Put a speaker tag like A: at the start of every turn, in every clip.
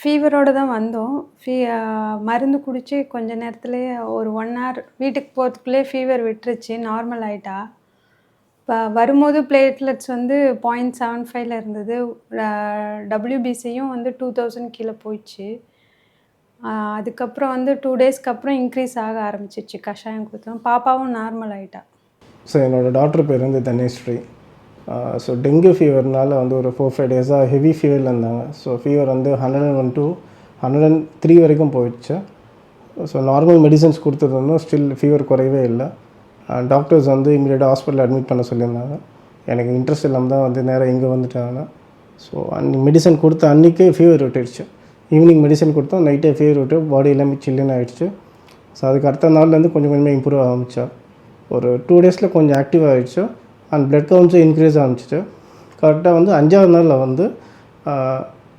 A: ஃபீவரோட தான் வந்தோம். மருந்து குடிச்சு கொஞ்ச நேரத்திலேயே ஒரு 1 ஹவர் வீட்டுக்கு போறதுக்குள்ளயே ஃபீவர் விட்டுருச்சு. நார்மல் ஆயிட்டா. வரும்போது பிளேட்லெட்ஸ் வந்து 0.75ல இருந்தது. அ WBCயும் வந்து 2000 கீழ போயிடுச்சு. அதுக்கப்புறம் வந்து 2 டேஸ்க்கு அப்புறம் இன்க்ரீஸ் ஆக ஆரம்பிச்சிருச்சு. கஷாயம் குடுத்தோம். பாப்பாவும் நார்மல் ஆயிட்டா.
B: ஸோ என்னோடய டாக்டர் பேர் வந்து தனேஸ்வரி. ஸோ டெங்கு ஃபீவர்னால வந்து ஒரு 4-5 டேஸாக ஹெவி ஃபீவரில் இருந்தாங்க. ஸோ ஃபீவர் வந்து 101 to 103 வரைக்கும் போயிடுச்சு. ஸோ நார்மல் மெடிசன்ஸ் கொடுத்துருந்தோம், ஸ்டில் ஃபீவர் குறையவே இல்லை. டாக்டர்ஸ் வந்து இமீடியட்டாக ஹாஸ்பிட்டலில் அட்மிட் பண்ண சொல்லியிருந்தாங்க. எனக்கு இன்ட்ரெஸ்ட் இல்லாமல் தான் வந்து நேராக இங்கே வந்துட்டாங்க. ஸோ மெடிசன் கொடுத்த அன்றைக்கே ஃபீவர் விட்டுடுச்சு. ஈவினிங் மெடிசன் கொடுத்தோம், நைட்டே ஃபீவர் விட்டு பாடி எல்லாமே சில்லுன்னு ஆகிடுச்சு. ஸோ அதுக்கு அடுத்த நாள்லேருந்து கொஞ்சம் கொஞ்சமாக இம்ப்ரூவ் ஆரம்பித்தா. ஒரு 2 டேஸில் கொஞ்சம் ஆக்டிவ் ஆகிடுச்சு. அண்ட் பிளட் கவுண்ட்ஸும் இன்க்ரீஸ் ஆரம்பிச்சிச்சு. கரெக்டாக வந்து 5ஆவது நாளில் வந்து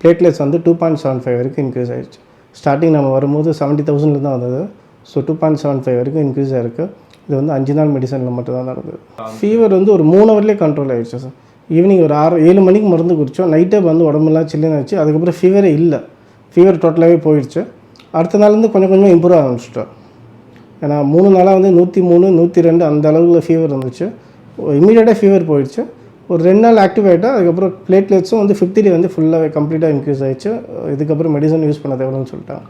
B: பிளேட்லெட்ஸ் வந்து 2.75 வரைக்கும் இன்க்ரீஸ் ஆகிடுச்சு. ஸ்டார்டிங் நம்ம வரும்போது 70,000 தான் வந்தது. ஸோ 2.75 வரைக்கும் இன்க்ரீஸ் ஆகிருக்கு. இது வந்து 5 நாள் மெடிசனில் மட்டும் தான் நடந்தது. ஃபீவர் வந்து ஒரு 3 ஹவர்லேயே கண்ட்ரோல் ஆகிடுச்சு சார். ஈவினிங் ஒரு 6-7 மணிக்கு மருந்து குடித்தோம். நைட்டே வந்து உடம்புலாம் சில்லுன்னு ஆச்சு. அதுக்கப்புறம் ஃபீவரே இல்லை. ஃபீவர் டோட்டலாகவே போயிடுச்சு. அடுத்த நாள்லேருந்து கொஞ்சம் கொஞ்சமாக இம்ப்ரூவ் ஆரம்பிச்சிட்டோம். ஏன்னா 3 நாளாக வந்து 103, 102 அந்த அளவில் ஃபீவர் இருந்துச்சு. இமீடியட்டாக ஃபீவர் போயிடுச்சு. ஒரு 2 நாள் ஆக்டிவ் ஆகிட்டா. அதுக்கப்புறம் பிளேட்லெட்ஸும் வந்து 50 டே வந்து ஃபுல்லாகவே கம்ப்ளீட்டாக இன்க்ரீஸ் ஆகிடுச்சு. இதுக்கப்புறம் மெடிசன் யூஸ் பண்ண தேவைன்னு சொல்லிட்டாங்க.